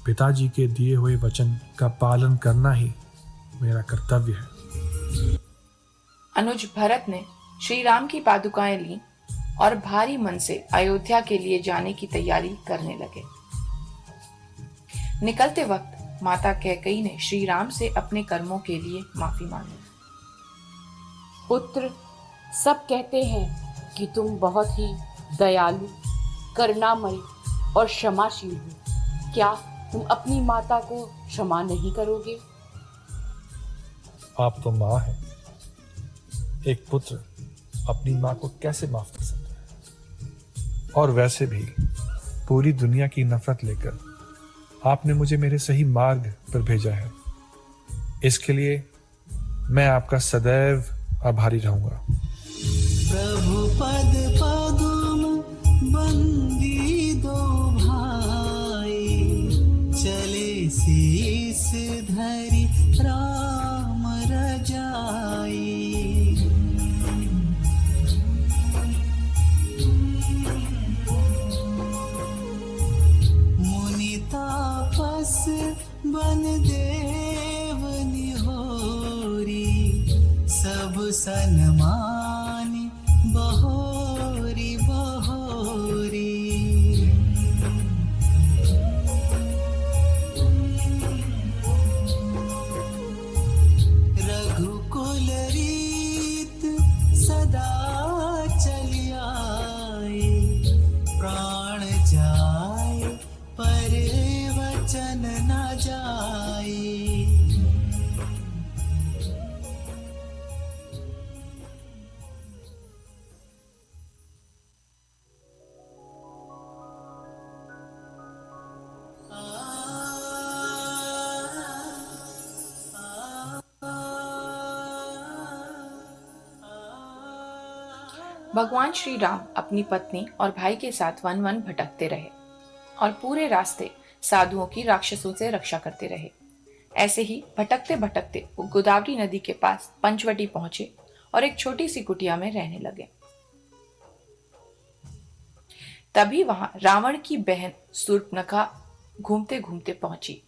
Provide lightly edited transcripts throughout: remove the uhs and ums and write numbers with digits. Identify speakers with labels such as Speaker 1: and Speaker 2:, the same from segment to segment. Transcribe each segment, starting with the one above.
Speaker 1: पिताजी के दिए हुए वचन का पालन करना ही मेरा कर्तव्य है।
Speaker 2: अनुज भरत ने श्री राम की पादुकाएं ली और भारी मन से अयोध्या के लिए जाने की तैयारी करने लगे। निकलते वक्त माता कैकेयी ने श्री राम से अपने कर्मों के लिए माफी मांगी।
Speaker 3: पुत्र, सब कहते हैं कि तुम बहुत ही दयालु, करुणामयी और क्षमाशील हो। क्या तुम अपनी माता को क्षमा नहीं करोगे?
Speaker 1: आप तो माँ हैं। एक पुत्र अपनी माँ को कैसे माफ कर सकता है? और वैसे भी पूरी दुनिया की नफरत लेकर आपने मुझे मेरे सही मार्ग पर भेजा है। इसके लिए मैं आपका सदैव आभारी रहूंगा।
Speaker 4: प्रभु पद पदुम बंदी दो भाई, चले शीस धरि राम रजाई। मुनि तापस बन देव निहोरी, सब सन्मानी बहोरी बहोरी। रघुकुल रीत सदा चली आए, प्राण जाए पर वचन न जाए।
Speaker 2: भगवान श्री राम अपनी पत्नी और भाई के साथ वन वन भटकते रहे और पूरे रास्ते साधुओं की राक्षसों से रक्षा करते रहे। ऐसे ही भटकते भटकते वो गोदावरी नदी के पास पंचवटी पहुंचे और एक छोटी सी कुटिया में रहने लगे। तभी वहां रावण की बहन शूर्पणखा घूमते घूमते पहुंची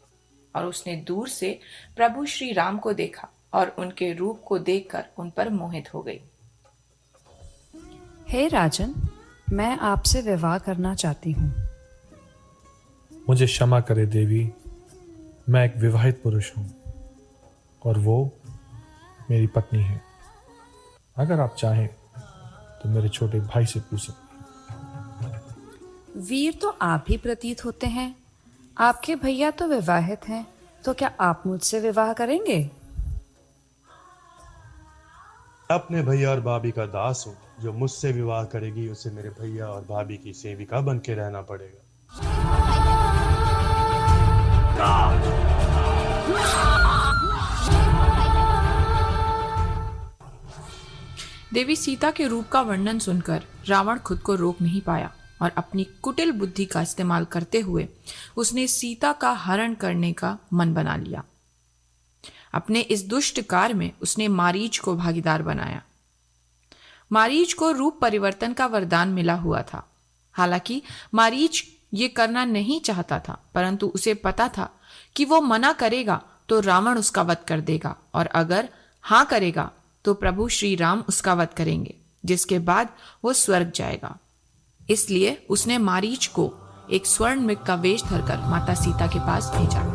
Speaker 2: और उसने दूर से प्रभु श्री राम को देखा और उनके रूप को देखकर उन पर मोहित हो गई।
Speaker 5: हे राजन, मैं आपसे विवाह करना चाहती हूँ।
Speaker 1: मुझे क्षमा करे देवी, मैं एक विवाहित पुरुष हूँ और वो मेरी पत्नी है। अगर आप चाहें तो मेरे छोटे भाई से पूछ सकते हैं।
Speaker 5: वीर तो आप ही प्रतीत होते हैं। आपके भैया तो विवाहित हैं, तो क्या आप मुझसे विवाह करेंगे?
Speaker 6: अपने भैया और भाभी का दास हूँ। जो मुझसे विवाह करेगी उसे मेरे भैया और भाभी की सेविका बन के रहना पड़ेगा।
Speaker 2: देवी सीता के रूप का वर्णन सुनकर रावण खुद को रोक नहीं पाया और अपनी कुटिल बुद्धि का इस्तेमाल करते हुए उसने सीता का हरण करने का मन बना लिया। अपने इस दुष्ट कार्य में उसने मारीच को भागीदार बनाया। मारीच को रूप परिवर्तन का वरदान मिला हुआ था। हालांकि मारीच ये करना नहीं चाहता था, परंतु उसे पता था कि वो मना करेगा तो रावण उसका वध कर देगा और अगर हाँ करेगा तो प्रभु श्री राम उसका वध करेंगे, जिसके बाद वो स्वर्ग जाएगा। इसलिए उसने मारीच को एक स्वर्ण मृग का वेश धरकर माता सीता के पास भेजा।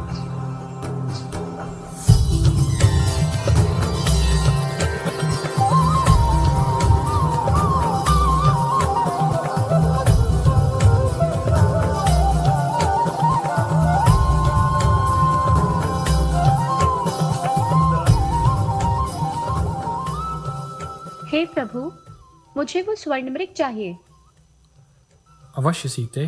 Speaker 7: हे प्रभु, मुझे वो स्वर्ण मृग चाहिए।
Speaker 1: अवश्य सीते।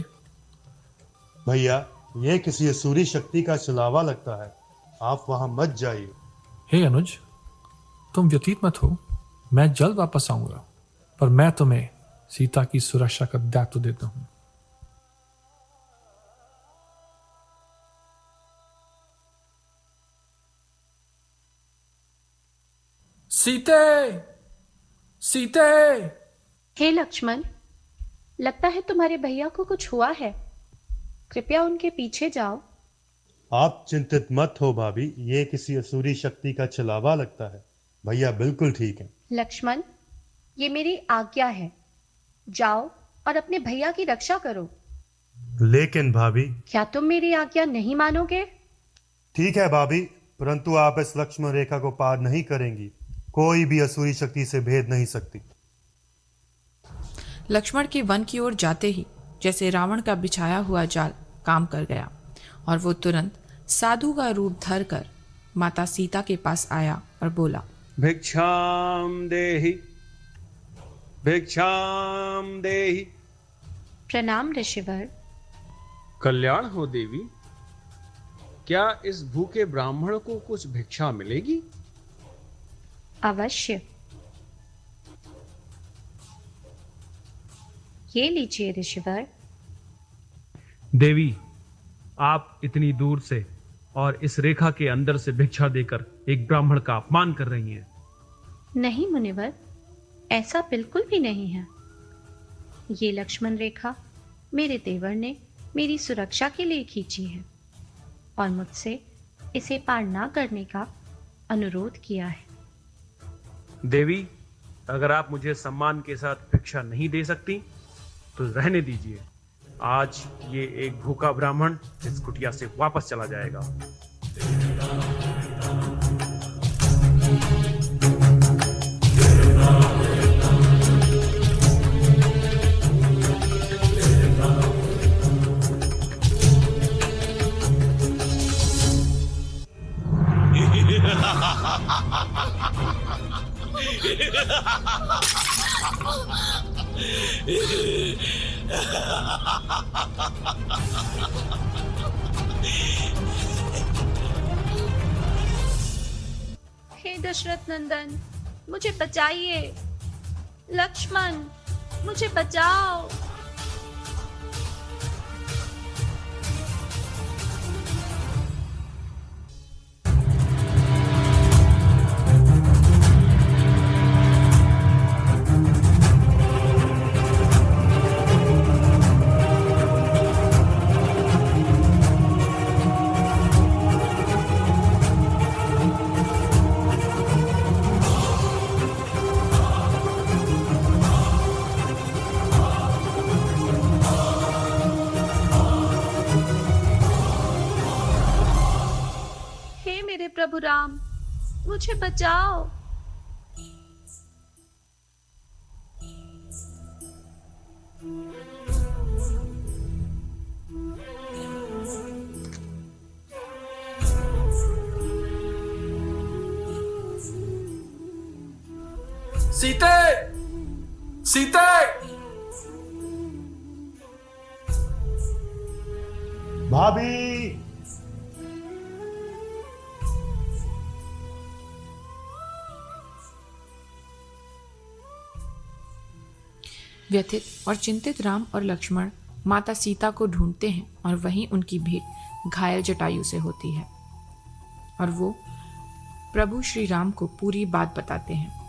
Speaker 6: भैया, ये किसी असुरी शक्ति का छलावा लगता है। आप वहां मत जाइए।
Speaker 1: हे अनुज, तुम व्यतीत मत हो। मैं जल्द वापस आऊंगा, पर मैं तुम्हें सीता की सुरक्षा का दायित्व देता हूं। सीते, सीते।
Speaker 7: हे लक्ष्मण, लगता है तुम्हारे भैया को कुछ हुआ है। कृपया उनके पीछे जाओ।
Speaker 6: आप चिंतित मत हो भाभी, ये किसी असुरी शक्ति का छलावा लगता है। भैया बिल्कुल ठीक है।
Speaker 7: लक्ष्मण, ये मेरी आज्ञा है। जाओ और अपने भैया की रक्षा करो।
Speaker 6: लेकिन भाभी।
Speaker 7: क्या तुम मेरी आज्ञा नहीं मानोगे?
Speaker 6: ठीक है भाभी, परंतु आप इस लक्ष्मण रेखा को पार नहीं करेंगी। कोई भी असुरी शक्ति से भेद नहीं सकती।
Speaker 2: लक्ष्मण के वन की ओर जाते ही जैसे रावण का बिछाया हुआ जाल काम कर गया और वो तुरंत साधु का रूप धरकर माता सीता के पास आया और बोला,
Speaker 8: भिक्षाम देहि, भिक्षाम देहि।
Speaker 7: प्रणाम ऋषिवर।
Speaker 8: कल्याण हो देवी। क्या इस भूखे ब्राह्मण को कुछ भिक्षा मिलेगी?
Speaker 7: अवश्य। ये लीजिए ऋषिवर।
Speaker 9: देवी, आप इतनी दूर से और इस रेखा के अंदर से भिक्षा देकर एक ब्राह्मण का अपमान कर रही हैं।
Speaker 7: नहीं मुनिवर, ऐसा बिल्कुल भी नहीं है। ये लक्ष्मण रेखा मेरे देवर ने मेरी सुरक्षा के लिए खींची है और मुझसे इसे पार ना करने का अनुरोध किया है।
Speaker 9: देवी, अगर आप मुझे सम्मान के साथ भिक्षा नहीं दे सकती तो रहने दीजिए। आज ये एक भूखा ब्राह्मण इस कुटिया से वापस चला जाएगा।
Speaker 7: हे दशरथ नंदन, मुझे बचाइए। लक्ष्मण, मुझे बचाओ। हे मेरे प्रभु राम, मुझे बचाओ।
Speaker 1: सीते, सीते।
Speaker 6: भाभी।
Speaker 2: व्यथित और चिंतित राम और लक्ष्मण माता सीता को ढूंढते हैं और वहीं उनकी भेंट घायल जटायु से होती है और वो प्रभु श्री राम को पूरी बात बताते हैं।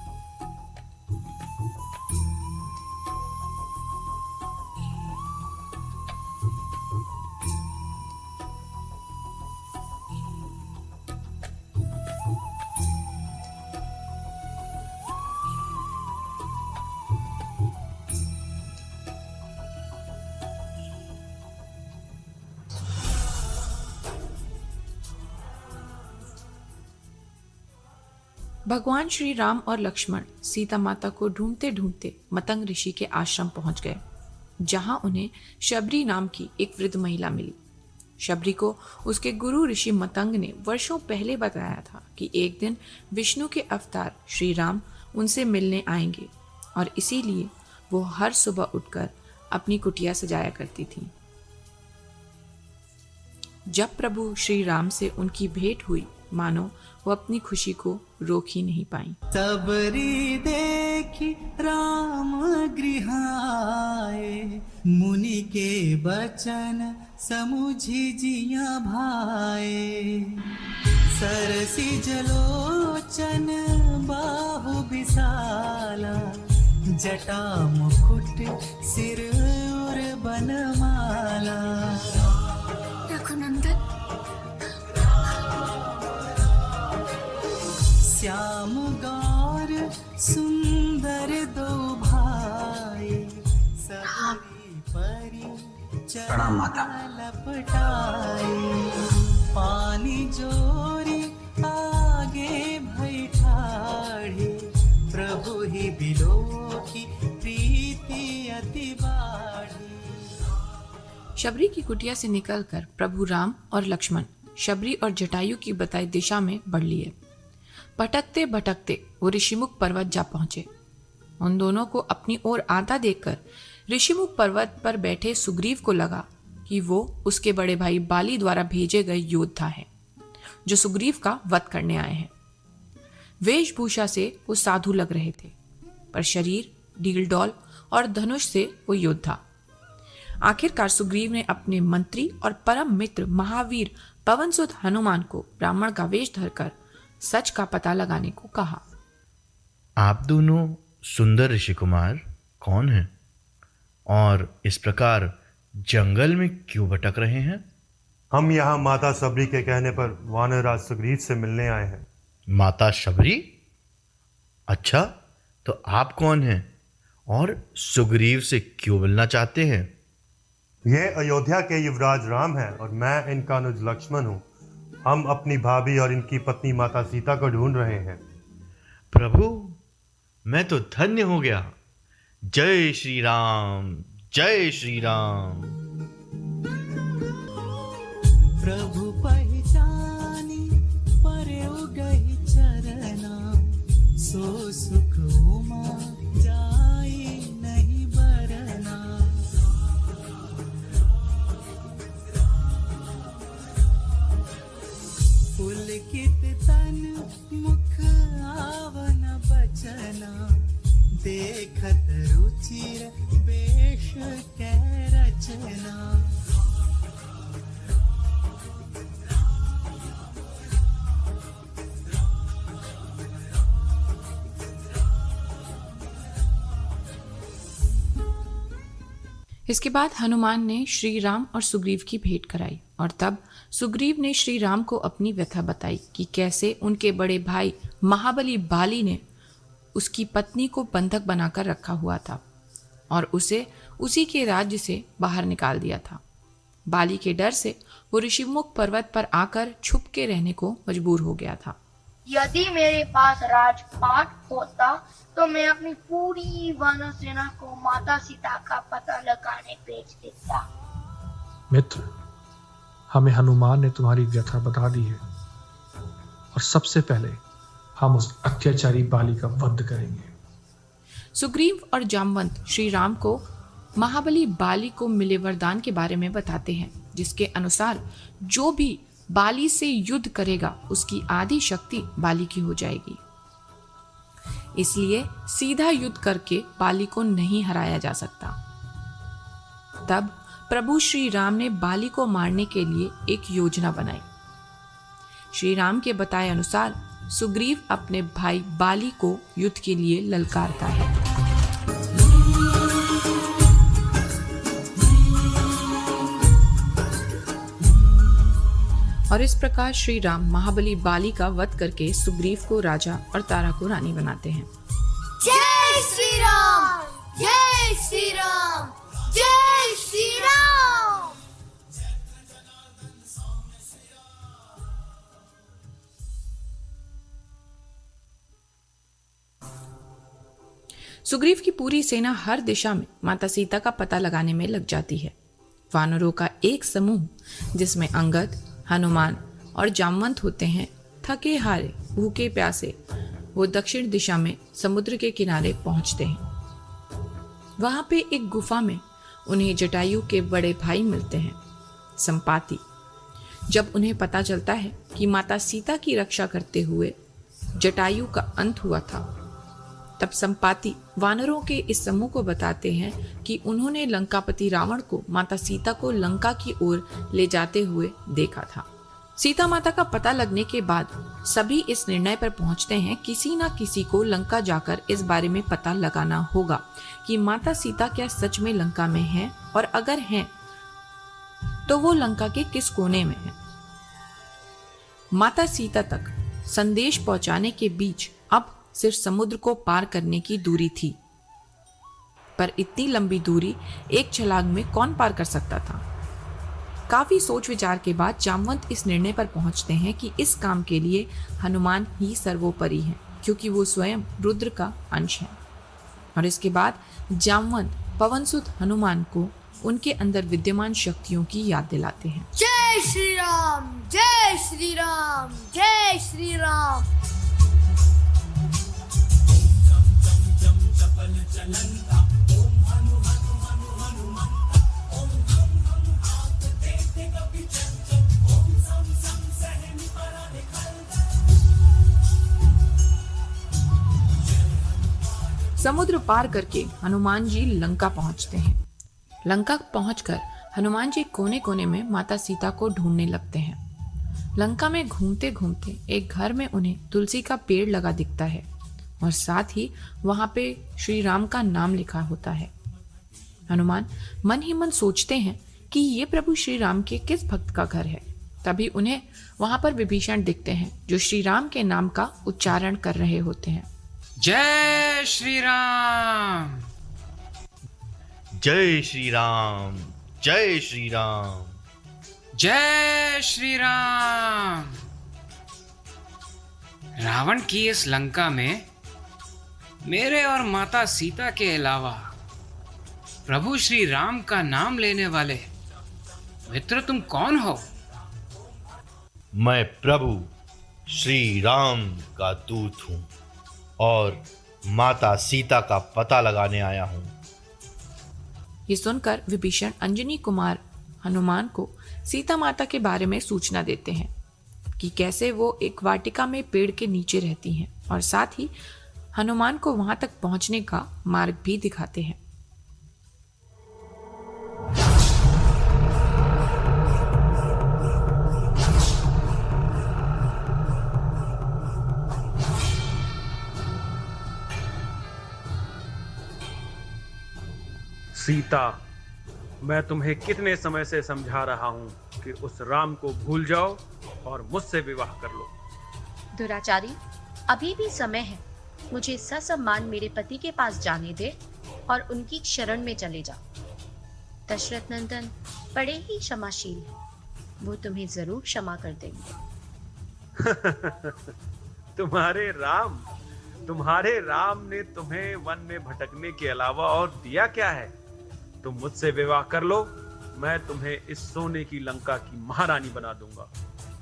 Speaker 2: भगवान श्री राम और लक्ष्मण सीता माता को ढूंढते ढूंढते मतंग ऋषि के आश्रम पहुंच गए, जहां उन्हें शबरी नाम की एक वृद्ध महिला मिली। शबरी को उसके गुरु ऋषि मतंग ने वर्षों पहले बताया था कि एक दिन विष्णु के अवतार श्री राम उनसे मिलने आएंगे और इसीलिए वो हर सुबह उठकर अपनी कुटिया सजाया करती थी। जब प्रभु श्री राम से उनकी भेंट हुई, मानो वो अपनी खुशी को रोक ही नहीं पाई।
Speaker 4: सबरी देखी राम गृहाए, मुनि के बचन समुझी जिया भाए। सरसी जलोचन बाहु विशाला, जटा मुकुट सिर और बनमाला।
Speaker 10: रघुनंदन, प्रणाम माता।
Speaker 4: लपटाए पानी जोरी आगे बैठाड़े, प्रभु ही बिलो की प्रीति अति बाढ़ी।
Speaker 2: शबरी की कुटिया से निकलकर प्रभु राम और लक्ष्मण शबरी और जटायु की बताई दिशा में बढ़ लिए। भटकते भटकते वो ऋषिमुख पर्वत जा पहुंचे। उन दोनों को अपनी ओर आता देखकर ऋषिमुख पर्वत पर बैठे सुग्रीव को लगा कि वो उसके बड़े भाई बाली द्वारा भेजे गए योद्धा हैं, जो सुग्रीव का वध करने आए हैं। वेशभूषा से वो साधु लग रहे थे, पर शरीर डीलडौल और धनुष से वो योद्धा। आखिरकार सुग्रीव ने अपने मंत्री और परम मित्र महावीर पवनसुत हनुमान को ब्राह्मण का वेश धरकर सच का पता लगाने को कहा।
Speaker 11: आप दोनों सुंदर ऋषि कुमार कौन हैं और इस प्रकार जंगल में क्यों भटक रहे हैं?
Speaker 6: हम यहाँ माता शबरी के कहने पर वानरराज सुग्रीव से मिलने आए हैं।
Speaker 11: माता शबरी? अच्छा, तो आप कौन हैं और सुग्रीव से क्यों मिलना चाहते हैं?
Speaker 6: यह अयोध्या के युवराज राम है और मैं इनका अनुज लक्ष्मण हूँ। हम अपनी भाभी और इनकी पत्नी माता सीता को ढूंढ रहे हैं।
Speaker 11: प्रभु, मैं तो धन्य हो गया। जय श्री राम, जय श्री राम।
Speaker 4: प्रभु पहचानी परे गई चरना, सो सुख उमा जाई नहीं बरना। पुलकित तन मुख आवन बचना, देखत रुचिर बेश कै रचना।
Speaker 2: इसके बाद हनुमान ने श्री राम और सुग्रीव की भेंट कराई और तब सुग्रीव ने श्री राम को अपनी व्यथा बताई कि कैसे उनके बड़े भाई महाबली बाली ने उसकी पत्नी को बंधक बनाकर रखा हुआ था और उसे उसी के राज्य से बाहर निकाल दिया था। बाली के डर से वो ऋषिमुख पर्वत पर आकर छुप के रहने को मजबूर हो गया था।
Speaker 12: यदि मेरे पास राजपाट होता तो मैं अपनी पूरी वानर सेना को माता सीता का पता लगाने भेज देता।
Speaker 1: मित्र, हमें हनुमान ने तुम्हारी व्यथा बता दी है और सबसे पहले हम उस अत्याचारी बाली का वध करेंगे।
Speaker 2: सुग्रीव और जामवंत श्री राम को महाबली बाली को मिले वरदान के बारे में बताते हैं, जिसके अनुसार जो भी बाली से युद्ध करेगा उसकी आधी शक्ति बाली की हो जाएगी। इसलिए सीधा युद्ध करके बाली को नहीं हराया जा सकता। तब प्रभु श्री राम ने बाली को मारने के लिए एक योजना बनाई। श्री राम के बताए अनुसार सुग्रीव अपने भाई बाली को युद्ध के लिए ललकारता है। और इस प्रकार श्री राम महाबली बाली का वध करके सुग्रीव को राजा और तारा को रानी बनाते हैं।
Speaker 12: जय श्री राम, जय श्री राम, जय श्री राम।
Speaker 2: सुग्रीव की पूरी सेना हर दिशा में माता सीता का पता लगाने में लग जाती है। वानरों का एक समूह जिसमें अंगद, हनुमान और जामवंत होते हैं, थके हारे भूखे प्यासे वो दक्षिण दिशा में समुद्र के किनारे पहुंचते हैं। वहां पे एक गुफा में उन्हें जटायु के बड़े भाई मिलते हैं, संपाति। जब उन्हें पता चलता है कि माता सीता की रक्षा करते हुए जटायु का अंत हुआ था, तब संपाति वानरों के इस समूह को बताते हैं कि उन्होंने लंकापति रावण को माता सीता को लंका की ओर ले जाते हुए देखा था। सीता माता का पता लगने के बाद सभी इस निर्णय पर पहुंचते हैं किसी न किसी को लंका जाकर इस बारे में पता लगाना होगा कि माता सीता क्या सच में लंका में हैं, और अगर हैं तो वो लंका के किस कोने में है। माता सीता तक संदेश पहुंचाने के बीच अब सिर्फ समुद्र को पार करने की दूरी थी, पर इतनी लंबी दूरी एक छलांग में कौन पार कर सकता था। काफी सोच विचार के बाद जामवंत इस निर्णय पर पहुंचते हैं कि इस काम के लिए हनुमान ही सर्वोपरि हैं, क्योंकि वो स्वयं रुद्र का अंश है। और इसके बाद जामवंत पवनसुत हनुमान को उनके अंदर विद्यमान शक्तियों की याद दिलाते हैं।
Speaker 12: जय श्री राम, जय श्री राम, जय श्री राम।
Speaker 2: समुद्र पार करके हनुमान जी लंका पहुंचते हैं। लंका पहुंचकर हनुमान जी कोने कोने में माता सीता को ढूंढने लगते हैं। लंका में घूमते घूमते एक घर में उन्हें तुलसी का पेड़ लगा दिखता है और साथ ही वहां पे श्री राम का नाम लिखा होता है। हनुमान मन ही मन सोचते हैं कि ये प्रभु श्री राम के किस भक्त का घर है। तभी उन्हें वहां पर विभीषण दिखते हैं, जो श्री राम के नाम का उच्चारण कर रहे होते हैं।
Speaker 10: जय श्री राम,
Speaker 11: जय श्री राम, जय श्री राम,
Speaker 10: जय श्री राम। रावण की इस लंका में मेरे और माता सीता के अलावा प्रभु श्री राम का नाम लेने वाले मित्र तुम कौन हो?
Speaker 11: मैं प्रभु श्री राम का दूत हूं और माता सीता का पता लगाने आया हूं।
Speaker 2: ये सुनकर विभीषण अंजनी कुमार हनुमान को सीता माता के बारे में सूचना देते हैं कि कैसे वो एक वाटिका में पेड़ के नीचे रहती हैं, और साथ ही हनुमान को वहां तक पहुंचने का मार्ग भी दिखाते हैं।
Speaker 8: सीता, मैं तुम्हें कितने समय से समझा रहा हूं कि उस राम को भूल जाओ और मुझसे विवाह कर लो।
Speaker 7: दुराचारी, अभी भी समय है। मुझे ससम्मान मेरे पति के पास जाने दे और उनकी शरण में चले जा। दशरथ नंदन बड़े ही क्षमाशील हैं, वो तुम्हें जरूर क्षमा कर देंगे।
Speaker 8: तुम्हारे राम ने तुम्हें वन में भटकने के अलावा और दिया क्या है? तुम मुझसे विवाह कर लो, मैं तुम्हें इस सोने की लंका की महारानी बना दूंगा।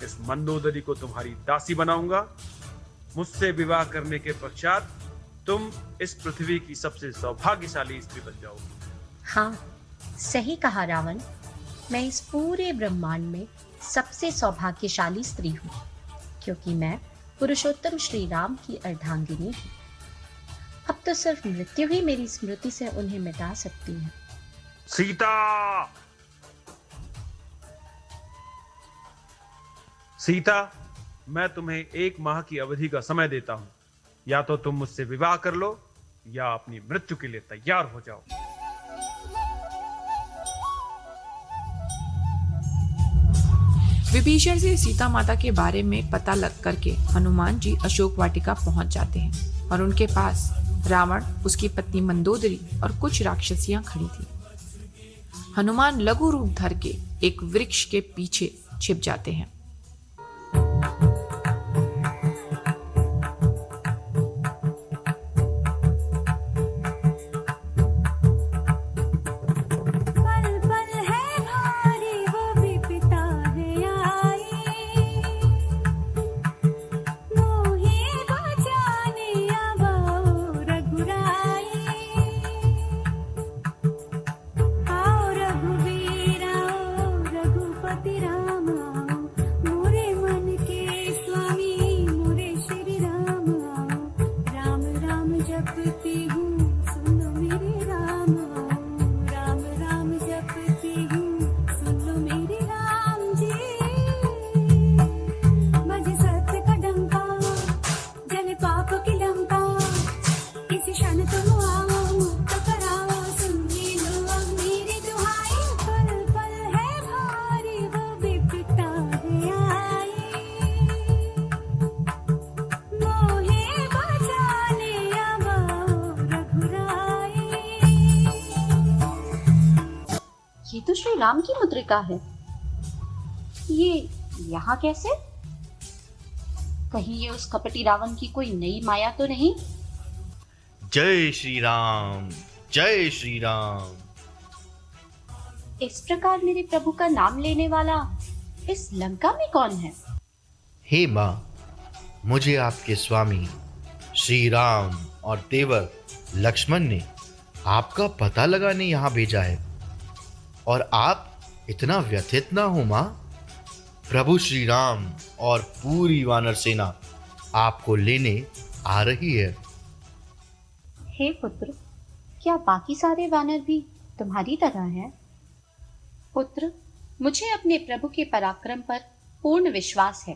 Speaker 8: इस मंदोदरी को तुम्हारी दासी बनाऊंगा। मुझसे विवाह करने के पश्चात तुम इस पृथ्वी की सबसे सौभाग्यशाली स्त्री बन जाओगी।
Speaker 7: हाँ, सही कहा रावण। मैं इस पूरे ब्रह्मांड में सबसे सौभाग्यशाली स्त्री हूँ, क्योंकि मैं पुरुषोत्तम श्री राम की अर्धांगिनी हूँ। अब तो सिर्फ मृत्यु ही मेरी स्मृति से उन्हें मिटा सकती है।
Speaker 8: सीता, मैं तुम्हें 1 माह की अवधि का समय देता हूं। या तो तुम मुझसे विवाह कर लो या अपनी मृत्यु के लिए तैयार हो जाओ।
Speaker 2: विभीषण से सीता माता के बारे में पता लग करके हनुमान जी अशोक वाटिका पहुंच जाते हैं और उनके पास रावण, उसकी पत्नी मंदोदरी और कुछ राक्षसियां खड़ी थी। हनुमान लघु रूप धर के एक वृक्ष के पीछे छिप जाते हैं।
Speaker 7: ये तो श्री राम की मुद्रिका है। ये यहाँ कैसे? कहीं ये उस कपटी रावण की कोई नई माया तो नहीं?
Speaker 11: जय श्री राम, जय श्री राम।
Speaker 7: इस प्रकार मेरे प्रभु का नाम लेने वाला इस लंका में कौन है?
Speaker 11: हे माँ, मुझे आपके स्वामी श्री राम और देवर लक्ष्मण ने आपका पता लगाने यहाँ भेजा है। और आप इतना व्यथित ना हो माँ। प्रभु श्री राम और पूरी वानर सेना आपको लेने आ रही है।
Speaker 7: हे पुत्र, क्या बाकी सारे वानर भी तुम्हारी तरह हैं? पुत्र, मुझे अपने प्रभु के पराक्रम पर पूर्ण विश्वास है,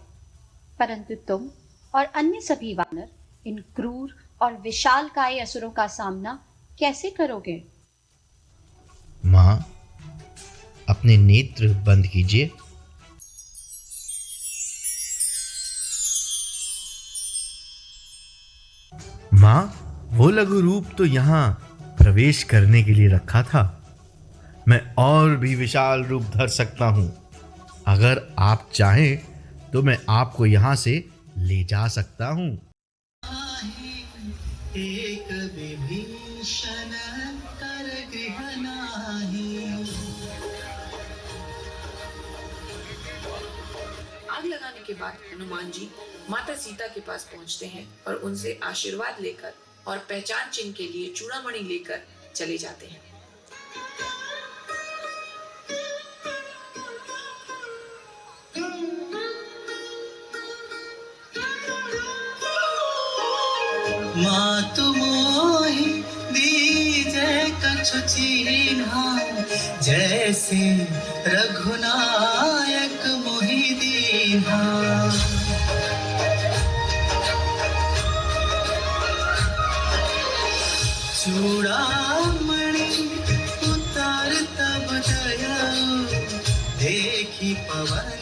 Speaker 7: परंतु तुम और अन्य सभी वानर इन क्रूर और विशालकाय असुरों का सामना कैसे करोगे?
Speaker 11: माँ, अपने नेत्र बंद कीजिए। माँ, वो लघु रूप तो यहाँ प्रवेश करने के लिए रखा था। मैं और भी विशाल रूप धर सकता हूँ। अगर आप चाहें तो मैं आपको यहाँ से ले जा सकता हूँ।
Speaker 4: एक विभीषण कर गृह नाही।
Speaker 2: आग लगाने के बाद हनुमान जी माता सीता के पास पहुंचते हैं और उनसे आशीर्वाद लेकर और पहचान चिन्ह के लिए चूड़ामणि लेकर चले जाते हैं।
Speaker 4: मातु मोहि दीजे कछु चिन्हा, जैसे रघुनायक मोहि दीन्हा। चूड़ामणि उतार तब दया, देखी पवन